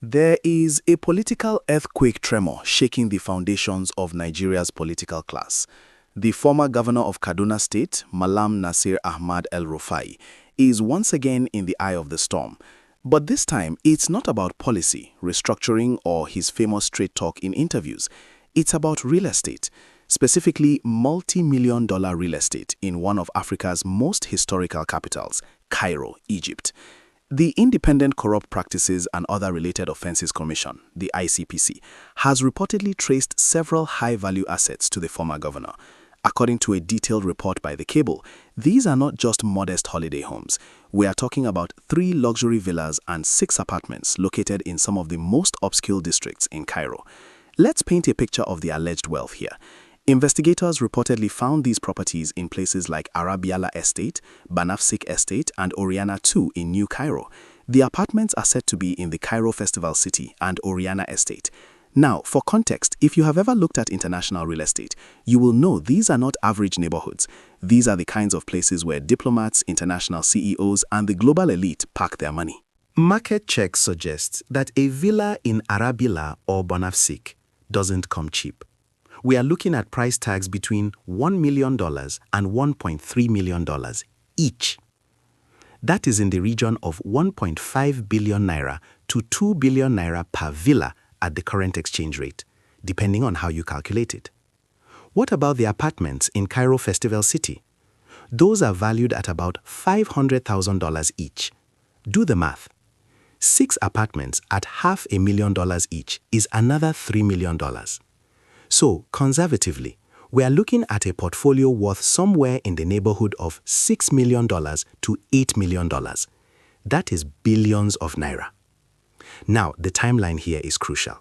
There is a political earthquake tremor shaking the foundations of Nigeria's political class. The former governor of Kaduna State, Malam Nasir Ahmad El-Rufai, is once again in the eye of the storm. But this time, it's not about policy, restructuring, or his famous straight talk in interviews. It's about real estate, specifically multi-million-dollar real estate in one of Africa's most historical capitals, Cairo, Egypt. The Independent Corrupt Practices and Other Related Offences Commission, the ICPC, has reportedly traced several high-value assets to the former governor. According to a detailed report by The Cable, these are not just modest holiday homes. We are talking about 3 luxury villas and 6 apartments located in some of the most upscale districts in Cairo. Let's paint a picture of the alleged wealth here. Investigators reportedly found these properties in places like Arabilla Estate, Banafsik Estate, and Oriana 2 in New Cairo. The apartments are said to be in the Cairo Festival City and Oriana Estate. Now, for context, if you have ever looked at international real estate, you will know these are not average neighborhoods. These are the kinds of places where diplomats, international CEOs, and the global elite park their money. Market checks suggest that a villa in Arabilla or Banafsik doesn't come cheap. We are looking at price tags between $1 million and $1.3 million each. That is in the region of 1.5 billion naira to 2 billion naira per villa at the current exchange rate, depending on how you calculate it. What about the apartments in Cairo Festival City? Those are valued at about $500,000 each. Do the math. 6 apartments at $500,000 each is another $3 million. So, conservatively, we are looking at a portfolio worth somewhere in the neighborhood of $6 million to $8 million. That is billions of naira. Now, the timeline here is crucial.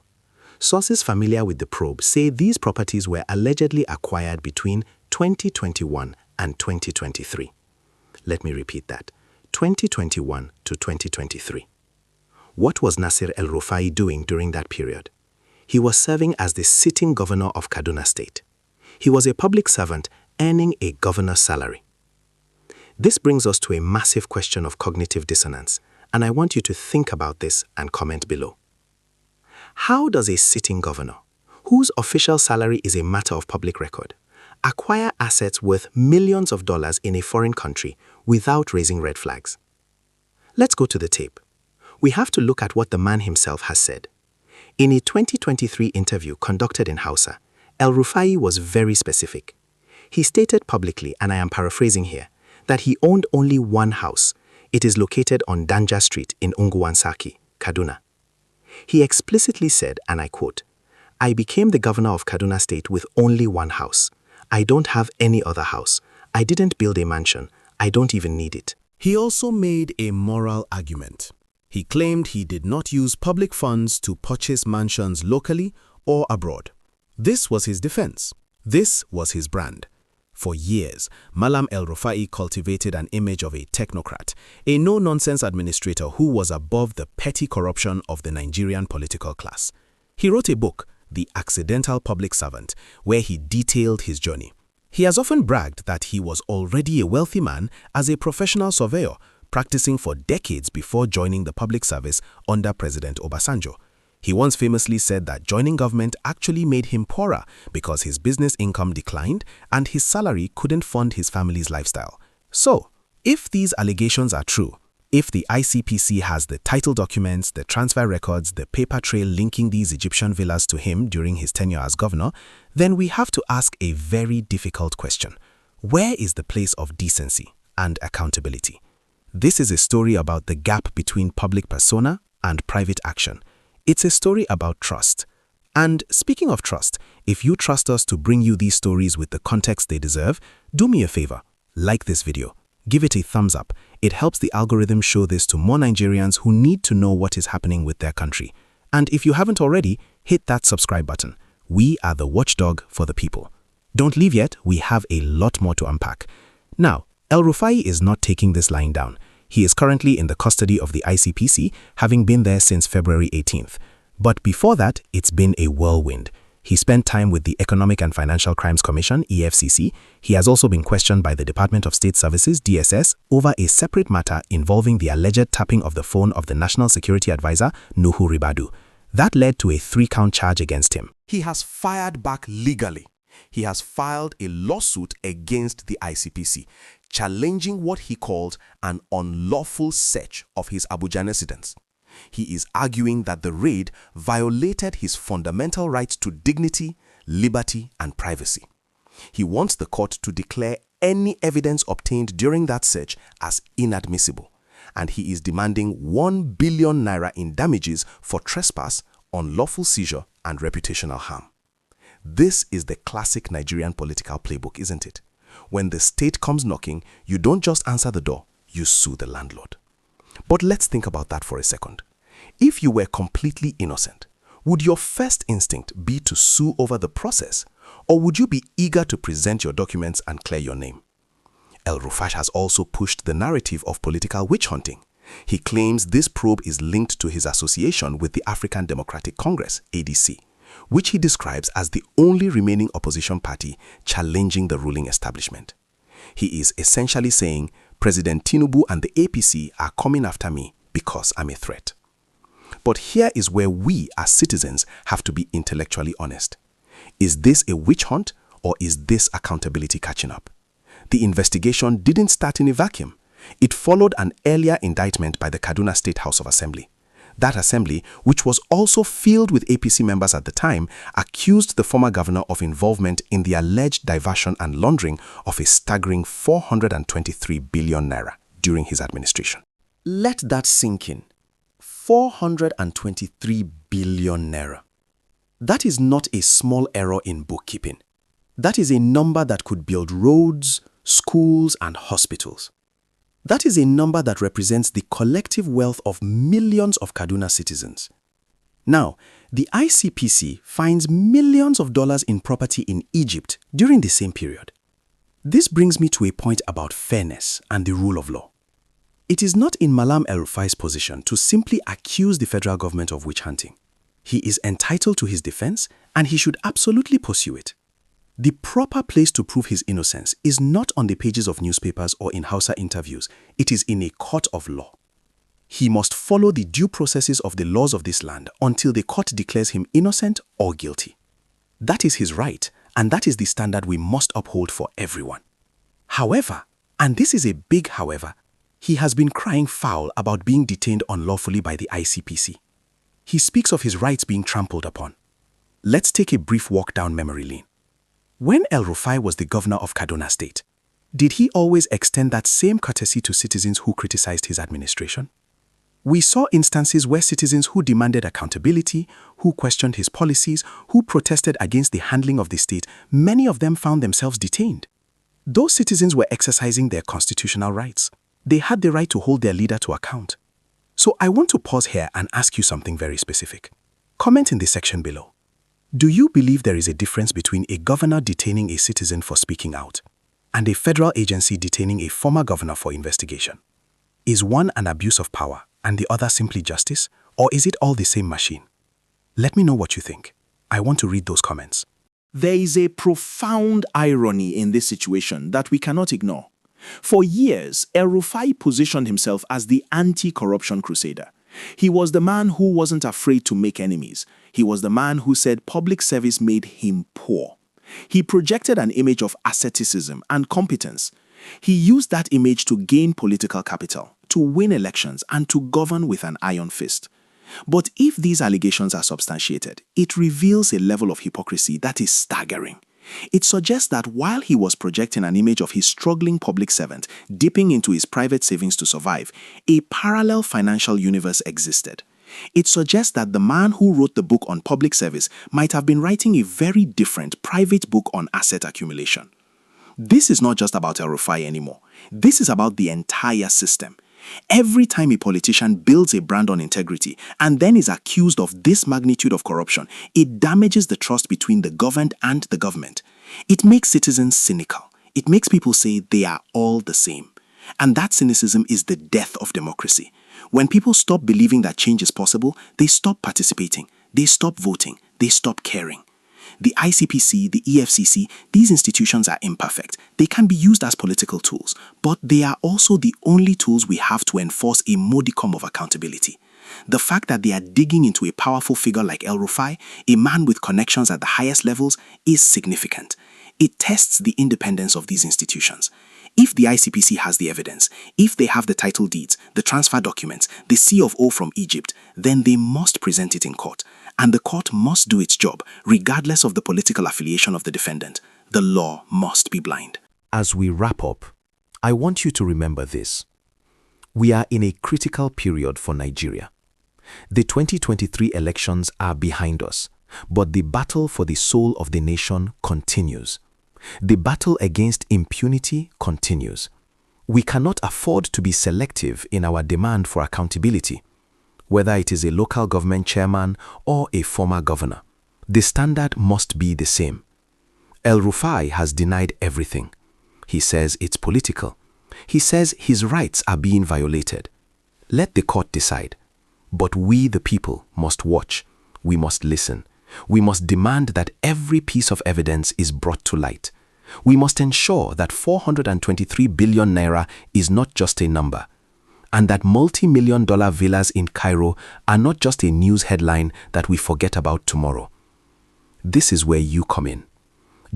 Sources familiar with the probe say these properties were allegedly acquired between 2021 and 2023. Let me repeat that. 2021 to 2023. What was Nasir El-Rufai doing during that period? He was serving as the sitting governor of Kaduna State. He was a public servant earning a governor's salary. This brings us to a massive question of cognitive dissonance, and I want you to think about this and comment below. How does a sitting governor, whose official salary is a matter of public record, acquire assets worth millions of dollars in a foreign country without raising red flags? Let's go to the tape. We have to look at what the man himself has said. In a 2023 interview conducted in Hausa, El-Rufai was very specific. He stated publicly, and I am paraphrasing here, that he owned only one house. It is located on Danja Street in Unguwansaki, Kaduna. He explicitly said, and I quote, "I became the governor of Kaduna State with only one house. I don't have any other house. I didn't build a mansion. I don't even need it." He also made a moral argument. He claimed he did not use public funds to purchase mansions locally or abroad. This was his defense. This was his brand. For years, Malam El-Rufai cultivated an image of a technocrat, a no-nonsense administrator who was above the petty corruption of the Nigerian political class. He wrote a book, The Accidental Public Servant, where he detailed his journey. He has often bragged that he was already a wealthy man as a professional surveyor, practicing for decades before joining the public service under President Obasanjo. He once famously said that joining government actually made him poorer because his business income declined and his salary couldn't fund his family's lifestyle. So, if these allegations are true, if the ICPC has the title documents, the transfer records, the paper trail linking these Egyptian villas to him during his tenure as governor, then we have to ask a very difficult question. Where is the place of decency and accountability? This is a story about the gap between public persona and private action. It's a story about trust. And speaking of trust, if you trust us to bring you these stories with the context they deserve, do me a favor, like this video, give it a thumbs up. It helps the algorithm show this to more Nigerians who need to know what is happening with their country. And if you haven't already, hit that subscribe button. We are the watchdog for the people. Don't leave yet, we have a lot more to unpack. Now, El-Rufai is not taking this lying down. He is currently in the custody of the ICPC, having been there since February 18th. But before that, it's been a whirlwind. He spent time with the Economic and Financial Crimes Commission, EFCC. He has also been questioned by the Department of State Services, DSS, over a separate matter involving the alleged tapping of the phone of the National Security Advisor, Nuhu Ribadu. That led to a 3-count charge against him. He has fired back legally. He has filed a lawsuit against the ICPC, challenging what he called an unlawful search of his Abuja residence. He is arguing that the raid violated his fundamental rights to dignity, liberty, and privacy. He wants the court to declare any evidence obtained during that search as inadmissible, and he is demanding 1 billion naira in damages for trespass, unlawful seizure, and reputational harm. This is the classic Nigerian political playbook, isn't it? When the state comes knocking, you don't just answer the door, you sue the landlord. But let's think about that for a second. If you were completely innocent, would your first instinct be to sue over the process, or would you be eager to present your documents and clear your name? El-Rufai has also pushed the narrative of political witch hunting. He claims this probe is linked to his association with the African Democratic Congress, ADC, which he describes as the only remaining opposition party challenging the ruling establishment. He is essentially saying, President Tinubu and the APC are coming after me because I'm a threat. But here is where we as citizens have to be intellectually honest. Is this a witch hunt, or is this accountability catching up? The investigation didn't start in a vacuum. It followed an earlier indictment by the Kaduna State House of Assembly. That assembly, which was also filled with APC members at the time, accused the former governor of involvement in the alleged diversion and laundering of a staggering 423 billion naira during his administration. Let that sink in. 423 billion naira. That is not a small error in bookkeeping. That is a number that could build roads, schools, and hospitals. That is a number that represents the collective wealth of millions of Kaduna citizens. Now, the ICPC finds millions of dollars in property in Egypt during the same period. This brings me to a point about fairness and the rule of law. It is not in Malam El-Rufai's position to simply accuse the federal government of witch hunting. He is entitled to his defense, and he should absolutely pursue it. The proper place to prove his innocence is not on the pages of newspapers or in Hausa interviews. It is in a court of law. He must follow the due processes of the laws of this land until the court declares him innocent or guilty. That is his right, and that is the standard we must uphold for everyone. However, and this is a big however, he has been crying foul about being detained unlawfully by the ICPC. He speaks of his rights being trampled upon. Let's take a brief walk down memory lane. When El-Rufai was the governor of Kaduna State, did he always extend that same courtesy to citizens who criticized his administration? We saw instances where citizens who demanded accountability, who questioned his policies, who protested against the handling of the state, many of them found themselves detained. Those citizens were exercising their constitutional rights. They had the right to hold their leader to account. So I want to pause here and ask you something very specific. Comment in the section below. Do you believe there is a difference between a governor detaining a citizen for speaking out and a federal agency detaining a former governor for investigation? Is one an abuse of power and the other simply justice, or is it all the same machine? Let me know what you think. I want to read those comments. There is a profound irony in this situation that we cannot ignore. For years, El-Rufai positioned himself as the anti-corruption crusader. He was the man who wasn't afraid to make enemies. He was the man who said public service made him poor. He projected an image of asceticism and competence. He used that image to gain political capital, to win elections, and to govern with an iron fist. But if these allegations are substantiated, it reveals a level of hypocrisy that is staggering. It suggests that while he was projecting an image of his struggling public servant dipping into his private savings to survive, a parallel financial universe existed. It suggests that the man who wrote the book on public service might have been writing a very different private book on asset accumulation. This is not just about El-Rufai anymore. This is about the entire system. Every time a politician builds a brand on integrity and then is accused of this magnitude of corruption, it damages the trust between the governed and the government. It makes citizens cynical. It makes people say they are all the same. And that cynicism is the death of democracy. When people stop believing that change is possible, they stop participating, they stop voting, they stop caring. The ICPC, the EFCC, these institutions are imperfect. They can be used as political tools, but they are also the only tools we have to enforce a modicum of accountability. The fact that they are digging into a powerful figure like El-Rufai, a man with connections at the highest levels, is significant. It tests the independence of these institutions. If the ICPC has the evidence, if they have the title deeds, the transfer documents, the C of O from Egypt, then they must present it in court. And the court must do its job, regardless of the political affiliation of the defendant. The law must be blind. As we wrap up, I want you to remember this. We are in a critical period for Nigeria. The 2023 elections are behind us, but the battle for the soul of the nation continues. The battle against impunity continues. We cannot afford to be selective in our demand for accountability, whether it is a local government chairman or a former governor. The standard must be the same. El-Rufai has denied everything. He says it's political. He says his rights are being violated. Let the court decide. But we, the people, must watch. We must listen. We must demand that every piece of evidence is brought to light. We must ensure that 423 billion naira is not just a number, and that multi-million-dollar villas in Cairo are not just a news headline that we forget about tomorrow. This is where you come in.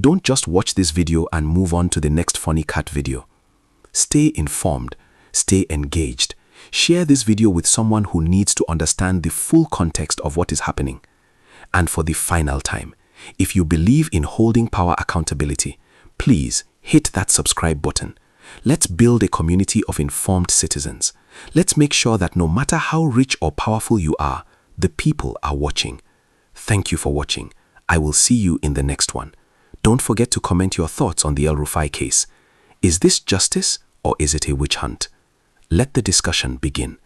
Don't just watch this video and move on to the next funny cat video. Stay informed, stay engaged. Share this video with someone who needs to understand the full context of what is happening. And for the final time, if you believe in holding power accountability, please hit that subscribe button. Let's build a community of informed citizens. Let's make sure that no matter how rich or powerful you are, the people are watching. Thank you for watching. I will see you in the next one. Don't forget to comment your thoughts on the El-Rufai case. Is this justice or is it a witch hunt? Let the discussion begin.